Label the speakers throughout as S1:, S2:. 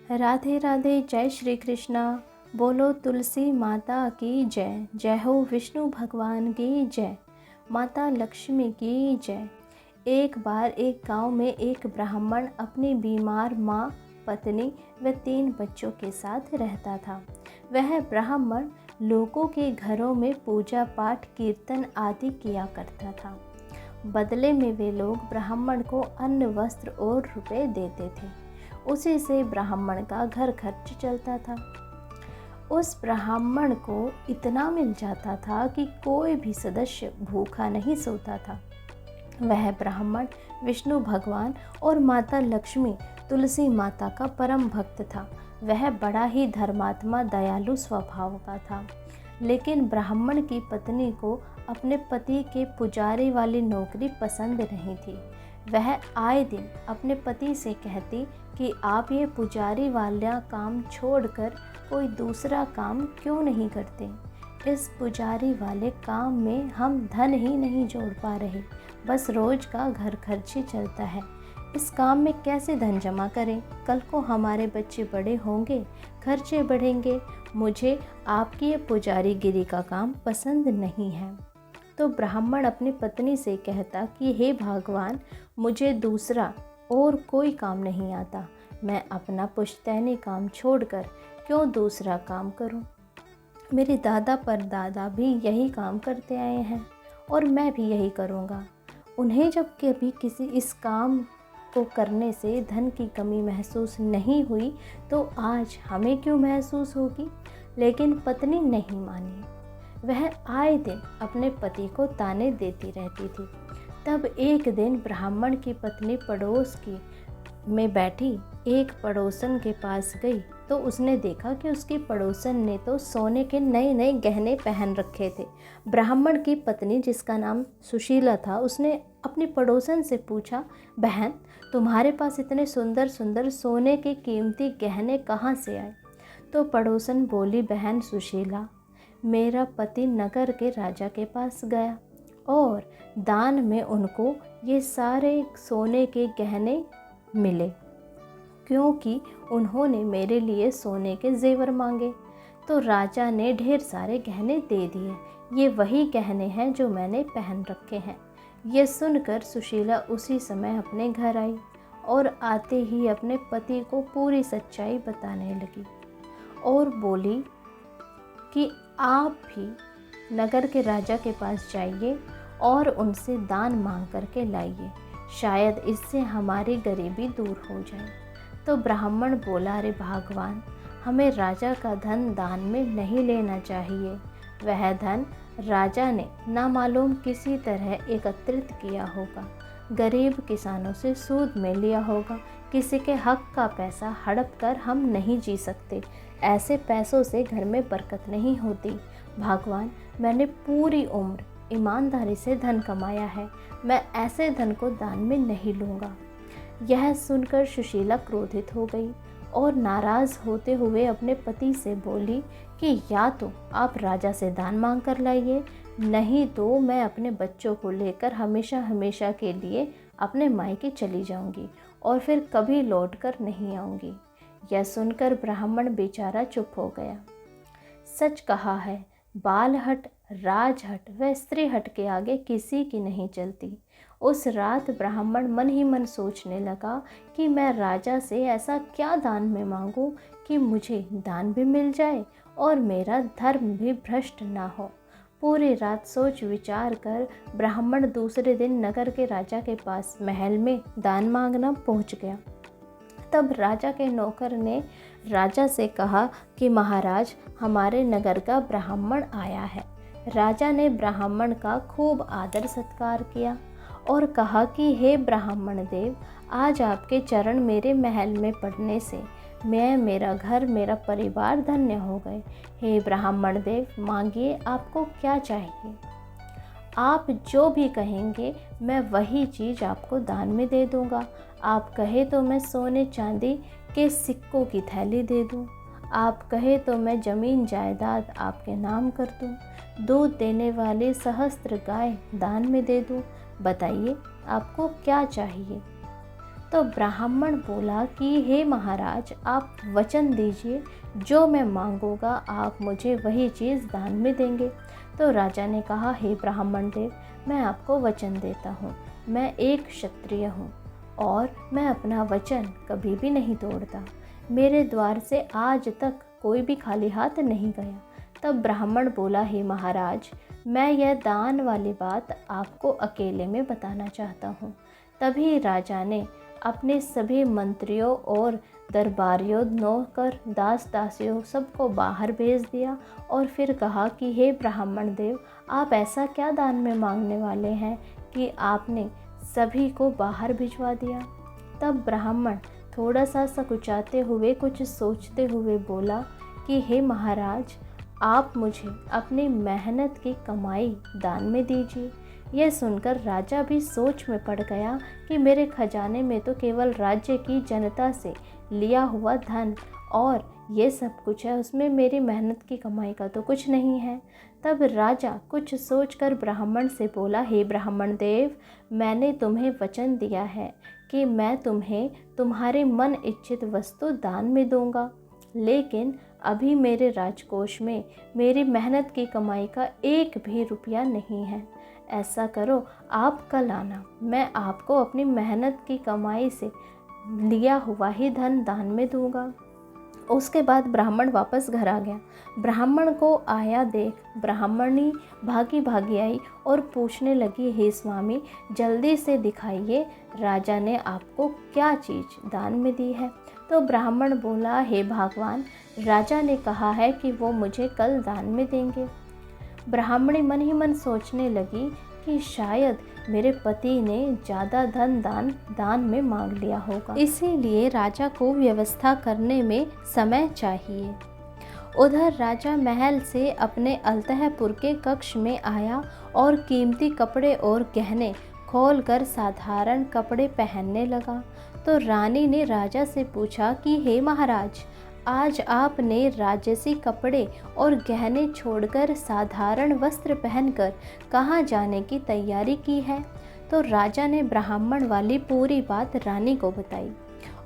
S1: राधे राधे। जय श्री कृष्णा। बोलो तुलसी माता की जय। जय हो विष्णु भगवान की जय। माता लक्ष्मी की जय। एक बार एक गांव में एक ब्राह्मण अपनी बीमार माँ, पत्नी व 3 बच्चों के साथ रहता था। वह ब्राह्मण लोगों के घरों में पूजा पाठ, कीर्तन आदि किया करता था। बदले में वे लोग ब्राह्मण को अन्न, वस्त्र और रुपए देते थे। उसी से ब्राह्मण का घर खर्च चलता था। उस ब्राह्मण को इतना मिल जाता था कि कोई भी सदस्य भूखा नहीं सोता था। वह ब्राह्मण विष्णु भगवान और माता लक्ष्मी, तुलसी माता का परम भक्त था। वह बड़ा ही धर्मात्मा, दयालु स्वभाव का था। लेकिन ब्राह्मण की पत्नी को अपने पति के पुजारी वाली नौकरी पसंद नहीं थी। वह आए दिन अपने पति से कहती कि आप ये पुजारी वाला काम छोड़कर कोई दूसरा काम क्यों नहीं करते। इस पुजारी वाले काम में हम धन ही नहीं जोड़ पा रहे, बस रोज का घर खर्च ही चलता है। इस काम में कैसे धन जमा करें? कल को हमारे बच्चे बड़े होंगे, खर्चे बढ़ेंगे। मुझे आपकी ये पुजारीगिरी का काम पसंद नहीं है। तो ब्राह्मण अपनी पत्नी से कहता कि हे भगवान, मुझे दूसरा और कोई काम नहीं आता। मैं अपना पुश्तैनी काम छोड़कर क्यों दूसरा काम करूं? मेरे दादा परदादा भी यही काम करते आए हैं और मैं भी यही करूंगा। उन्हें जब कभी किसी इस काम को करने से धन की कमी महसूस नहीं हुई, तो आज हमें क्यों महसूस होगी? लेकिन पत्नी नहीं मानी। वह आए दिन अपने पति को ताने देती रहती थी। तब एक दिन ब्राह्मण की पत्नी पड़ोस की में बैठी एक पड़ोसन के पास गई तो उसने देखा कि उसकी पड़ोसन ने तो सोने के नए नए गहने पहन रखे थे। ब्राह्मण की पत्नी, जिसका नाम सुशीला था, उसने अपनी पड़ोसन से पूछा, बहन, तुम्हारे पास इतने सुंदर सुंदर सोने के कीमती गहने कहाँ से आए? तो पड़ोसन बोली, बहन सुशीला, मेरा पति नगर के राजा के पास गया और दान में उनको ये सारे सोने के गहने मिले, क्योंकि उन्होंने मेरे लिए सोने के जेवर मांगे। तो राजा ने ढेर सारे गहने दे दिए। ये वही गहने हैं जो मैंने पहन रखे हैं। ये सुनकर सुशीला उसी समय अपने घर आई और आते ही अपने पति को पूरी सच्चाई बताने लगी और बोली कि आप भी नगर के राजा के पास जाइए और उनसे दान मांग करके लाइए, शायद इससे हमारी गरीबी दूर हो जाए। तो ब्राह्मण बोला, अरे भगवान, हमें राजा का धन दान में नहीं लेना चाहिए। वह धन राजा ने नामालूम किसी तरह एकत्रित किया होगा, गरीब किसानों से सूद में लिया होगा। किसी के हक का पैसा हड़प कर हम नहीं जी सकते। ऐसे पैसों से घर में बरकत नहीं होती। भगवान, मैंने पूरी उम्र ईमानदारी से धन कमाया है, मैं ऐसे धन को दान में नहीं लूँगा। यह सुनकर सुशीला क्रोधित हो गई और नाराज़ होते हुए अपने पति से बोली कि या तो आप राजा से दान मांग कर लाइए, नहीं तो मैं अपने बच्चों को लेकर हमेशा हमेशा के लिए अपने मायके चली जाऊंगी और फिर कभी लौट कर नहीं आऊँगी। यह सुनकर ब्राह्मण बेचारा चुप हो गया। सच कहा है, बालहट, राजहट व स्त्रीहट के आगे किसी की नहीं चलती। उस रात ब्राह्मण मन ही मन सोचने लगा कि मैं राजा से ऐसा क्या दान में मांगूं कि मुझे दान भी मिल जाए और मेरा धर्म भी भ्रष्ट ना हो। पूरी रात सोच विचार कर ब्राह्मण दूसरे दिन नगर के राजा के पास महल में दान मांगना पहुंच गया। तब राजा के नौकर ने राजा से कहा कि महाराज, हमारे नगर का ब्राह्मण आया है। राजा ने ब्राह्मण का खूब आदर सत्कार किया और कहा कि हे ब्राह्मण देव, आज आपके चरण मेरे महल में पड़ने से मैं, मेरा घर, मेरा परिवार धन्य हो गए। हे ब्राह्मण देव, मांगिए, आपको क्या चाहिए? आप जो भी कहेंगे मैं वही चीज़ आपको दान में दे दूंगा। आप कहे तो मैं सोने चांदी के सिक्कों की थैली दे दूं, आप कहे तो मैं ज़मीन जायदाद आपके नाम कर दूं, दूध देने वाली सहस्त्र गाय दान में दे दूं। बताइए, आपको क्या चाहिए? तो ब्राह्मण बोला कि हे महाराज, आप वचन दीजिए, जो मैं मांगूंगा आप मुझे वही चीज़ दान में देंगे। तो राजा ने कहा, हे ब्राह्मण देव, मैं आपको वचन देता हूँ, मैं एक क्षत्रिय हूँ और मैं अपना वचन कभी भी नहीं तोड़ता। मेरे द्वार से आज तक कोई भी खाली हाथ नहीं गया। तब ब्राह्मण बोला, हे महाराज, मैं यह दान वाली बात आपको अकेले में बताना चाहता हूँ। तभी राजा ने अपने सभी मंत्रियों और दरबारियों, नौकर, दास दासियों सबको बाहर भेज दिया और फिर कहा कि हे ब्राह्मण देव, आप ऐसा क्या दान में मांगने वाले हैं कि आपने सभी को बाहर भिजवा दिया। तब ब्राह्मण थोड़ा सा सकुचाते हुए, कुछ सोचते हुए बोला कि हे महाराज, आप मुझे अपनी मेहनत की कमाई दान में दीजिए। यह सुनकर राजा भी सोच में पड़ गया कि मेरे खजाने में तो केवल राज्य की जनता से लिया हुआ धन और ये सब कुछ है, उसमें मेरी मेहनत की कमाई का तो कुछ नहीं है। तब राजा कुछ सोचकर ब्राह्मण से बोला, हे ब्राह्मण देव, मैंने तुम्हें वचन दिया है कि मैं तुम्हें तुम्हारे मन इच्छित वस्तु दान में दूंगा, लेकिन अभी मेरे राजकोष में मेरी मेहनत की कमाई का एक भी रुपया नहीं है। ऐसा करो, आप कल आना, मैं आपको अपनी मेहनत की कमाई से लिया हुआ ही धन दान में दूंगा। उसके बाद ब्राह्मण वापस घर आ गया। ब्राह्मण को आया देख ब्राह्मणी भागी भागी आई और पूछने लगी, हे स्वामी, जल्दी से दिखाइए, राजा ने आपको क्या चीज़ दान में दी है। तो ब्राह्मण बोला, हे भगवान, राजा ने कहा है कि वो मुझे कल दान में देंगे। ब्राह्मणी मन ही मन सोचने लगी कि शायद मेरे पति ने ज़्यादा धन दान में मांग लिया होगा, इसीलिए राजा को व्यवस्था करने में समय चाहिए। उधर राजा महल से अपने अल्तहपुर के कक्ष में आया और कीमती कपड़े और गहने खोलकर साधारण कपड़े पहनने लगा। तो रानी ने राजा से पूछा कि हे महाराज, आज आपने राजसी कपड़े और गहने छोड़कर साधारण वस्त्र पहनकर कहाँ जाने की तैयारी की है। तो राजा ने ब्राह्मण वाली पूरी बात रानी को बताई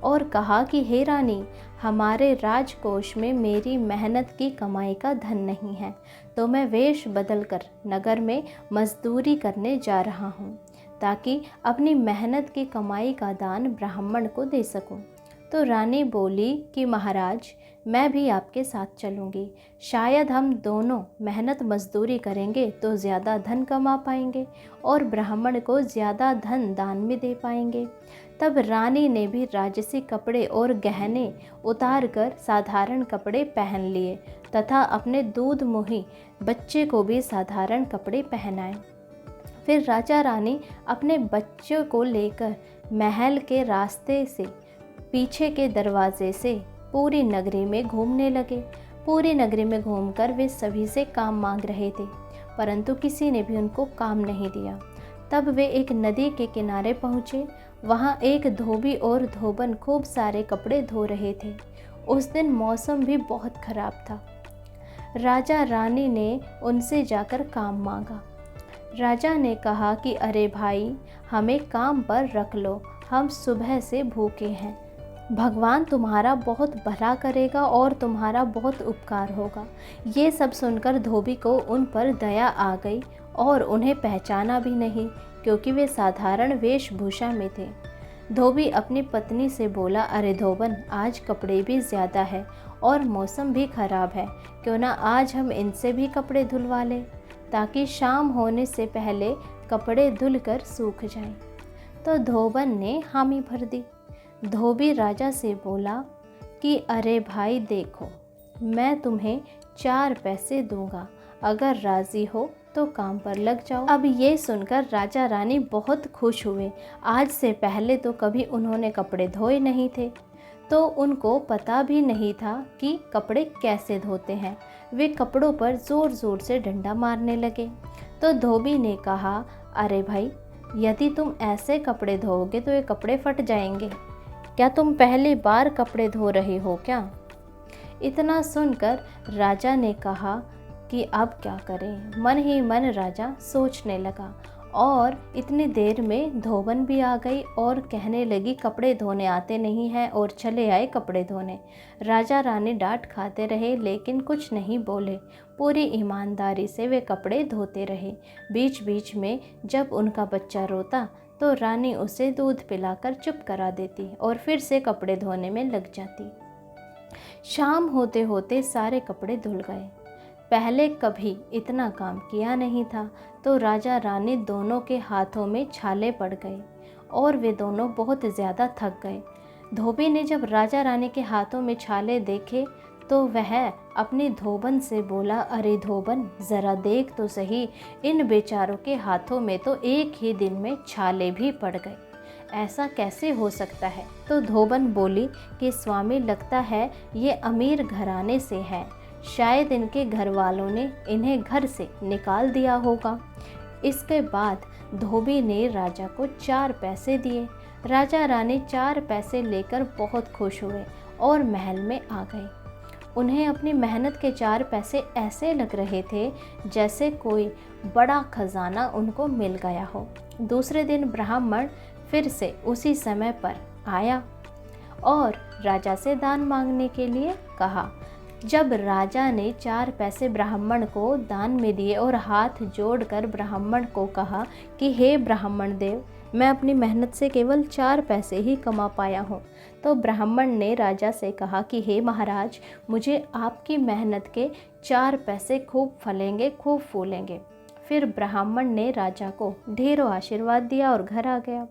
S1: और कहा कि हे रानी, हमारे राजकोष में मेरी मेहनत की कमाई का धन नहीं है, तो मैं वेश बदलकर नगर में मजदूरी करने जा रहा हूँ ताकि अपनी मेहनत की कमाई का दान ब्राह्मण को दे सकूं। तो रानी बोली कि महाराज, मैं भी आपके साथ चलूँगी, शायद हम दोनों मेहनत मजदूरी करेंगे तो ज़्यादा धन कमा पाएंगे और ब्राह्मण को ज़्यादा धन दान में दे पाएंगे। तब रानी ने भी राजसी कपड़े और गहने उतार कर साधारण कपड़े पहन लिए तथा अपने दूध मुही बच्चे को भी साधारण कपड़े पहनाए। फिर राजा रानी अपने बच्चों को लेकर महल के रास्ते से पीछे के दरवाजे से पूरी नगरी में घूमने लगे। पूरी नगरी में घूमकर वे सभी से काम मांग रहे थे, परंतु किसी ने भी उनको काम नहीं दिया। तब वे एक नदी के किनारे पहुँचे। वहाँ एक धोबी और धोबन खूब सारे कपड़े धो रहे थे। उस दिन मौसम भी बहुत खराब था। राजा रानी ने उनसे जाकर काम मांगा। राजा ने कहा कि अरे भाई, हमें काम पर रख लो, हम सुबह से भूखे हैं। भगवान तुम्हारा बहुत भला करेगा और तुम्हारा बहुत उपकार होगा। ये सब सुनकर धोबी को उन पर दया आ गई और उन्हें पहचाना भी नहीं, क्योंकि वे साधारण वेशभूषा में थे। धोबी अपनी पत्नी से बोला, अरे धोबन, आज कपड़े भी ज़्यादा है और मौसम भी खराब है, क्यों ना आज हम इनसे भी कपड़े धुलवा लें ताकि शाम होने से पहले कपड़े धुलकर सूख जाएं। तो धोबन ने हामी भर दी। धोबी राजा से बोला कि अरे भाई देखो, मैं तुम्हें 4 पैसे दूंगा, अगर राज़ी हो तो काम पर लग जाओ। अब ये सुनकर राजा रानी बहुत खुश हुए। आज से पहले तो कभी उन्होंने कपड़े धोए नहीं थे, तो उनको पता भी नहीं था कि कपड़े कैसे धोते हैं। वे कपड़ों पर ज़ोर ज़ोर से डंडा मारने लगे। तो धोबी ने कहा, अरे भाई, यदि तुम ऐसे कपड़े धोओगे तो ये कपड़े फट जाएंगे। क्या तुम पहली बार कपड़े धो रहे हो क्या? इतना सुनकर राजा ने कहा कि अब क्या करें। मन ही मन राजा सोचने लगा और इतनी देर में धोबन भी आ गई और कहने लगी कपड़े धोने आते नहीं हैं और चले आए कपड़े धोने। राजा रानी डांट खाते रहे लेकिन कुछ नहीं बोले। पूरी ईमानदारी से वे कपड़े धोते रहे। बीच बीच में जब उनका बच्चा रोता तो रानी उसे दूध पिलाकर चुप करा देती और फिर से कपड़े धोने में लग जाती। शाम होते होते सारे कपड़े धुल गए। पहले कभी इतना काम किया नहीं था। तो राजा रानी दोनों के हाथों में छाले पड़ गए और वे दोनों बहुत ज़्यादा थक गए। धोबी ने जब राजा रानी के हाथों में छाले देखे तो वह अपनी धोबन से बोला, अरे धोबन, ज़रा देख तो सही, इन बेचारों के हाथों में तो एक ही दिन में छाले भी पड़ गए। ऐसा कैसे हो सकता है? तो धोबन बोली कि स्वामी, लगता है ये अमीर घराने से है, शायद इनके घर वालों ने इन्हें घर से निकाल दिया होगा। इसके बाद धोबी ने राजा को 4 पैसे दिए। राजा रानी 4 पैसे लेकर बहुत खुश हुए और महल में आ गए। उन्हें अपनी मेहनत के 4 पैसे ऐसे लग रहे थे जैसे कोई बड़ा खजाना उनको मिल गया हो। दूसरे दिन ब्राह्मण फिर से उसी समय पर आया और राजा से दान मांगने के लिए कहा। जब राजा ने 4 पैसे ब्राह्मण को दान में दिए और हाथ जोड़कर ब्राह्मण को कहा कि हे ब्राह्मण देव, मैं अपनी मेहनत से केवल 4 पैसे ही कमा पाया हूँ, तो ब्राह्मण ने राजा से कहा कि हे महाराज, मुझे आपकी मेहनत के 4 पैसे खूब फलेंगे, खूब फूलेंगे। फिर ब्राह्मण ने राजा को ढेरों आशीर्वाद दिया और घर आ गया।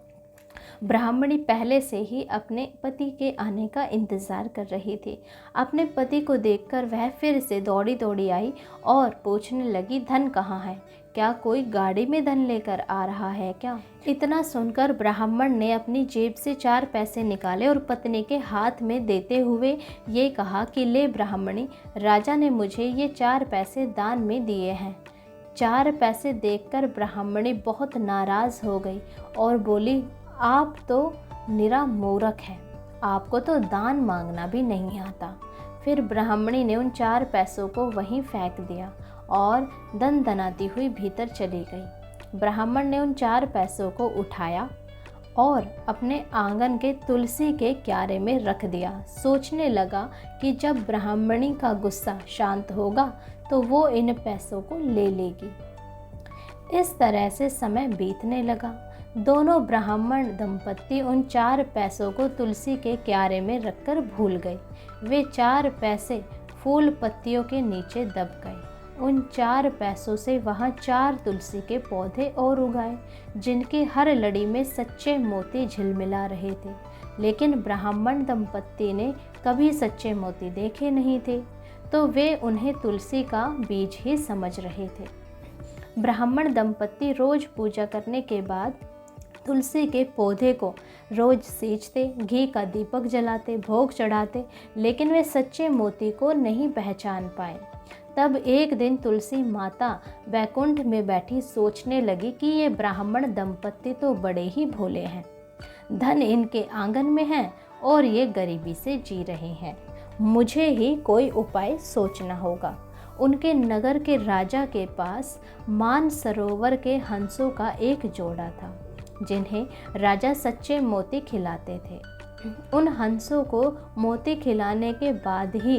S1: ब्राह्मणी पहले से ही अपने पति के आने का इंतज़ार कर रही थी। अपने पति को देखकर वह फिर से दौड़ी दौड़ी आई और पूछने लगी, धन कहाँ है? क्या कोई गाड़ी में धन लेकर आ रहा है क्या? इतना सुनकर ब्राह्मण ने अपनी जेब से 4 पैसे निकाले और पत्नी के हाथ में देते हुए ये कहा कि ले ब्राह्मणी, राजा ने मुझे ये 4 पैसे दान में दिए हैं। 4 पैसे देखकर ब्राह्मणी बहुत नाराज़ हो गई और बोली, आप तो निरा मूर्ख है, आपको तो दान मांगना भी नहीं आता। फिर ब्राह्मणी ने उन 4 पैसों को वहीं फेंक दिया और दनदनाती हुई भीतर चली गई। ब्राह्मण ने उन 4 पैसों को उठाया और अपने आंगन के तुलसी के क्यारे में रख दिया। सोचने लगा कि जब ब्राह्मणी का गुस्सा शांत होगा तो वो इन पैसों को ले लेगी। इस तरह से समय बीतने लगा। दोनों ब्राह्मण दंपत्ति उन 4 पैसों को तुलसी के क्यारे में रखकर भूल गए। वे 4 पैसे फूल पत्तियों के नीचे दब गए। उन 4 पैसों से वहाँ 4 तुलसी के पौधे और उगाए, जिनकी हर लड़ी में सच्चे मोती झिलमिला रहे थे। लेकिन ब्राह्मण दंपत्ति ने कभी सच्चे मोती देखे नहीं थे, तो वे उन्हें तुलसी का बीज ही समझ रहे थे। ब्राह्मण दंपत्ति रोज पूजा करने के बाद तुलसी के पौधे को रोज सींचते, घी का दीपक जलाते, भोग चढ़ाते, लेकिन वे सच्चे मोती को नहीं पहचान पाए। तब एक दिन तुलसी माता वैकुंठ में बैठी सोचने लगी कि ये ब्राह्मण दंपत्ति तो बड़े ही भोले हैं। धन इनके आंगन में है और ये गरीबी से जी रहे हैं। मुझे ही कोई उपाय सोचना होगा। उनके नगर के राजा के पास मान सरोवर के हंसों का एक जोड़ा था, जिन्हें राजा सच्चे मोती खिलाते थे। उन हंसों को मोती खिलाने के बाद ही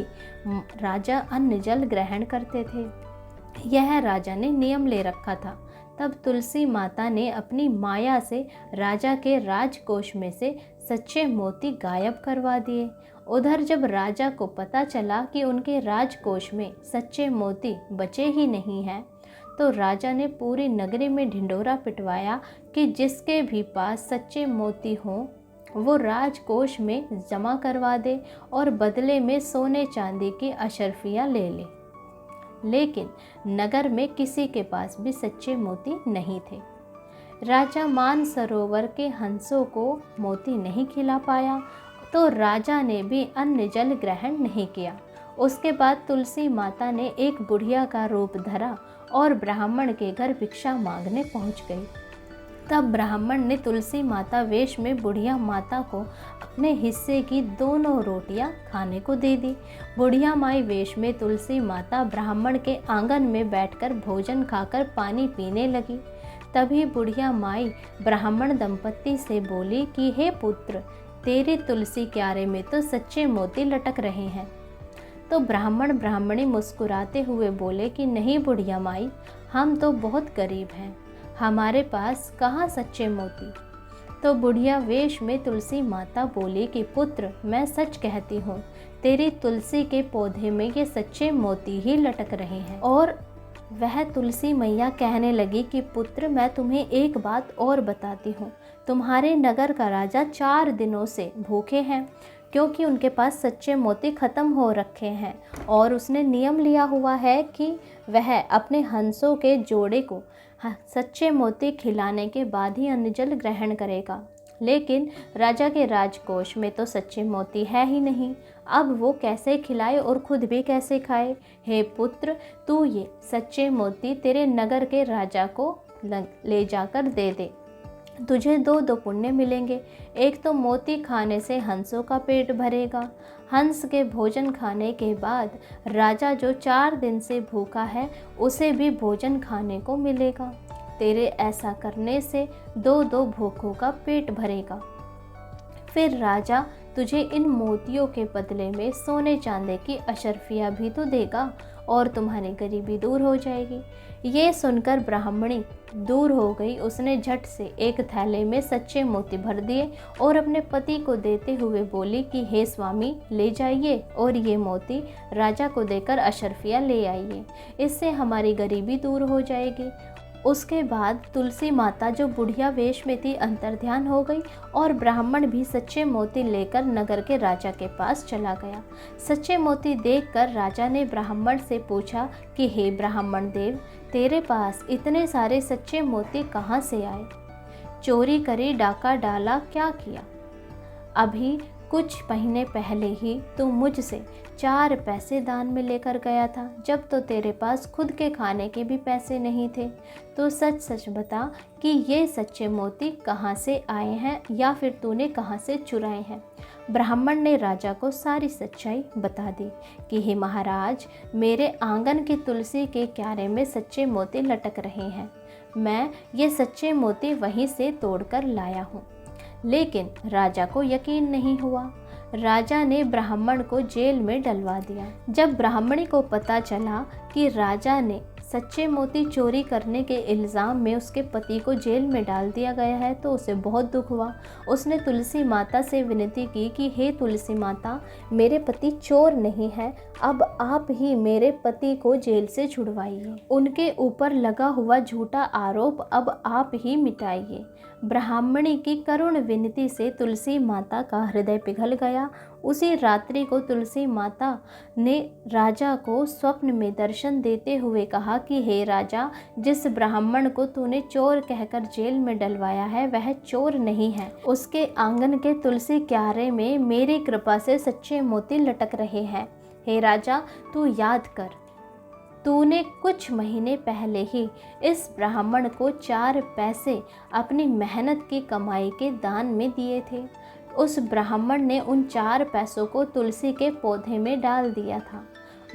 S1: राजा अन्न जल ग्रहण करते थे। यह राजा ने नियम ले रखा था। तब तुलसी माता ने अपनी माया से राजा के राजकोष में से सच्चे मोती गायब करवा दिए। उधर जब राजा को पता चला कि उनके राजकोष में सच्चे मोती बचे ही नहीं हैं, तो राजा ने पूरी नगरी में ढिंढोरा पिटवाया कि जिसके भी पास सच्चे मोती हों वो राजकोष में जमा करवा दे और बदले में सोने चांदी की अशर्फियाँ ले ले। लेकिन नगर में किसी के पास भी सच्चे मोती नहीं थे। राजा मान सरोवर के हंसों को मोती नहीं खिला पाया, तो राजा ने भी अन्न जल ग्रहण नहीं किया। उसके बाद तुलसी माता ने एक बुढ़िया का रूप धरा और ब्राह्मण के घर भिक्षा मांगने पहुंच गई। तब ब्राह्मण ने तुलसी माता वेश में बुढ़िया माता को अपने हिस्से की दोनों रोटियां खाने को दे दी। बुढ़िया माई वेश में तुलसी माता ब्राह्मण के आंगन में बैठकर भोजन खाकर पानी पीने लगी। तभी बुढ़िया माई ब्राह्मण दंपत्ति से बोली कि हे पुत्र, तेरी तुलसी क्यारे में तो सच्चे मोती लटक रहे हैं। तो ब्राह्मण ब्राह्मणी मुस्कुराते हुए बोले कि नहीं बुढ़िया माई, हम तो बहुत गरीब हैं, हमारे पास कहाँ सच्चे मोती। तो बुढ़िया वेश में तुलसी माता बोली कि पुत्र, मैं सच कहती हूँ, तेरी तुलसी के पौधे में ये सच्चे मोती ही लटक रहे हैं। और वह तुलसी मैया कहने लगी कि पुत्र, मैं तुम्हें एक बात और बताती हूँ। तुम्हारे नगर का राजा 4 दिनों से भूखे हैं, क्योंकि उनके पास सच्चे मोती खत्म हो रखे हैं, और उसने नियम लिया हुआ है कि वह अपने हंसों के जोड़े को सच्चे मोती खिलाने के बाद ही अन्न जल ग्रहण करेगा। लेकिन राजा के राजकोष में तो सच्चे मोती है ही नहीं, अब वो कैसे खिलाए और खुद भी कैसे खाए। हे पुत्र, तू ये सच्चे मोती तेरे नगर के राजा को ले जाकर दे दे, तुझे 2 पुण्य मिलेंगे। एक तो मोती खाने से हंसों का पेट भरेगा, हंस के भोजन खाने के बाद राजा जो 4 दिन से भूखा है उसे भी भोजन खाने को मिलेगा। तेरे ऐसा करने से 2 भूखों का पेट भरेगा। फिर राजा तुझे इन मोतियों के बदले में सोने चांदी की अशर्फियाँ भी तो देगा, और तुम्हारी गरीबी दूर हो जाएगी। ये सुनकर ब्राह्मणी दूर हो गई। उसने झट से एक थैले में सच्चे मोती भर दिए और अपने पति को देते हुए बोली कि हे स्वामी, ले जाइए और ये मोती राजा को देकर अशर्फियाँ ले आइए, इससे हमारी गरीबी दूर हो जाएगी। उसके बाद तुलसी माता जो बुढ़िया वेश में थी अंतर्ध्यान हो गई, और ब्राह्मण भी सच्चे मोती लेकर नगर के राजा के पास चला गया। सच्चे मोती देखकर राजा ने ब्राह्मण से पूछा कि हे ब्राह्मण देव, तेरे पास इतने सारे सच्चे मोती कहाँ से आए? चोरी करी, डाका डाला, क्या किया? अभी कुछ महीने पहले ही तू मुझसे 4 पैसे दान में लेकर गया था, जब तो तेरे पास खुद के खाने के भी पैसे नहीं थे। तो सच सच बता कि ये सच्चे मोती कहाँ से आए हैं, या फिर तूने कहाँ से चुराए हैं। ब्राह्मण ने राजा को सारी सच्चाई बता दी कि हे महाराज, मेरे आंगन की तुलसी के क्यारे में सच्चे मोती लटक रहे हैं, मैं ये सच्चे मोती वहीं से तोड़कर लाया हूँ। लेकिन राजा को यकीन नहीं हुआ। राजा ने ब्राह्मण को जेल में डलवा दिया। जब ब्राह्मणी को पता चला कि राजा ने सच्चे मोती चोरी करने के इल्ज़ाम में उसके पति को जेल में डाल दिया गया है, तो उसे बहुत दुख हुआ। उसने तुलसी माता से विनती की कि हे तुलसी माता, मेरे पति चोर नहीं है, अब आप ही मेरे पति को जेल से छुड़वाइए, उनके ऊपर लगा हुआ झूठा आरोप अब आप ही मिटाइए। ब्राह्मणी की करुण विनती से तुलसी माता का हृदय पिघल गया। उसी रात्रि को तुलसी माता ने राजा को स्वप्न में दर्शन देते हुए कहा कि हे राजा, जिस ब्राह्मण को तूने चोर कहकर जेल में डलवाया है वह चोर नहीं है, उसके आंगन के तुलसी क्यारे में मेरी कृपा से सच्चे मोती लटक रहे हैं। हे राजा, तू याद कर, तूने कुछ महीने पहले ही इस ब्राह्मण को 4 पैसे अपनी मेहनत की कमाई के दान में दिए थे। उस ब्राह्मण ने उन 4 पैसों को तुलसी के पौधे में डाल दिया था।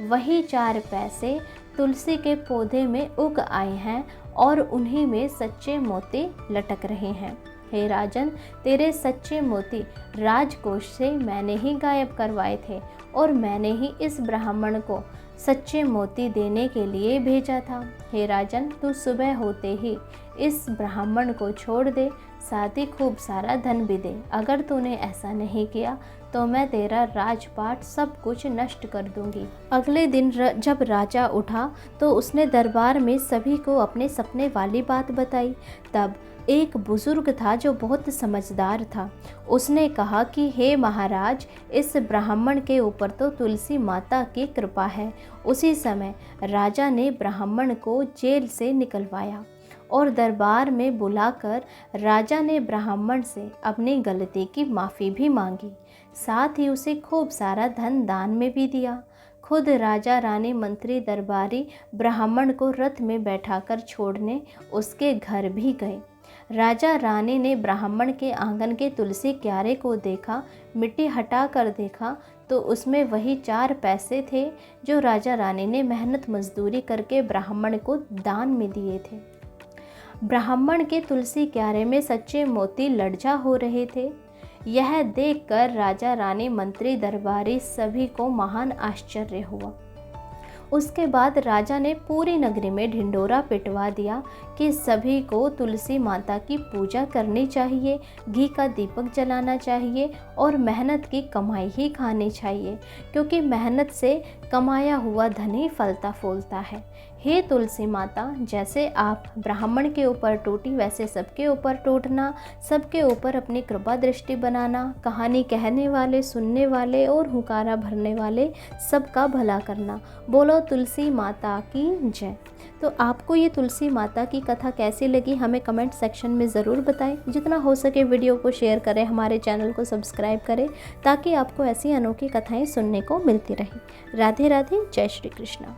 S1: वही 4 पैसे तुलसी के पौधे में उग आए हैं और उन्हीं में सच्चे मोती लटक रहे हैं। हे राजन, तेरे सच्चे मोती राजकोष से मैंने ही गायब करवाए थे और मैंने ही इस ब्राह्मण को सच्चे मोती देने के लिए भेजा था। हे राजन, तू सुबह होते ही इस ब्राह्मण को छोड़ दे, साथ ही खूब सारा धन भी दे। अगर तूने ऐसा नहीं किया तो मैं तेरा राजपाट सब कुछ नष्ट कर दूंगी। अगले दिन जब राजा उठा तो उसने दरबार में सभी को अपने सपने वाली बात बताई। तब एक बुजुर्ग था जो बहुत समझदार था। उसने कहा कि हे महाराज, इस ब्राह्मण के ऊपर तो तुलसी माता की कृपा है। उसी समय राजा ने ब्राह्मण को जेल से निकलवाया और दरबार में बुलाकर राजा ने ब्राह्मण से अपनी गलती की माफ़ी भी मांगी, साथ ही उसे खूब सारा धन दान में भी दिया। खुद राजा, रानी, मंत्री, दरबारी ब्राह्मण को रथ में बैठाकर छोड़ने उसके घर भी गए। राजा रानी ने ब्राह्मण के आंगन के तुलसी क्यारे को देखा, मिट्टी हटा कर देखा तो उसमें वही 4 पैसे थे जो राजा रानी ने मेहनत मजदूरी करके ब्राह्मण को दान में दिए थे। ब्राह्मण के तुलसी क्यारे में सच्चे मोती लड़जा हो रहे थे। यह देखकर राजा, रानी, मंत्री, दरबारी सभी को महान आश्चर्य हुआ। उसके बाद राजा ने पूरी नगरी में ढिंढोरा पिटवा दिया कि सभी को तुलसी माता की पूजा करनी चाहिए, घी का दीपक जलाना चाहिए और मेहनत की कमाई ही खानी चाहिए, क्योंकि मेहनत से कमाया हुआ धन ही फलता फूलता है। हे तुलसी माता, जैसे आप ब्राह्मण के ऊपर टूटी वैसे सबके ऊपर टूटना, सबके ऊपर अपनी कृपा दृष्टि बनाना, कहानी कहने वाले, सुनने वाले और हुकारा भरने वाले सबका भला करना। बोलो तुलसी माता की जय। तो आपको ये तुलसी माता की कथा कैसी लगी हमें कमेंट सेक्शन में ज़रूर बताएं। जितना हो सके वीडियो को शेयर करें, हमारे चैनल को सब्सक्राइब करें, ताकि आपको ऐसी अनोखी कथाएं सुनने को मिलती रहें। राधे राधे, जय श्री कृष्णा।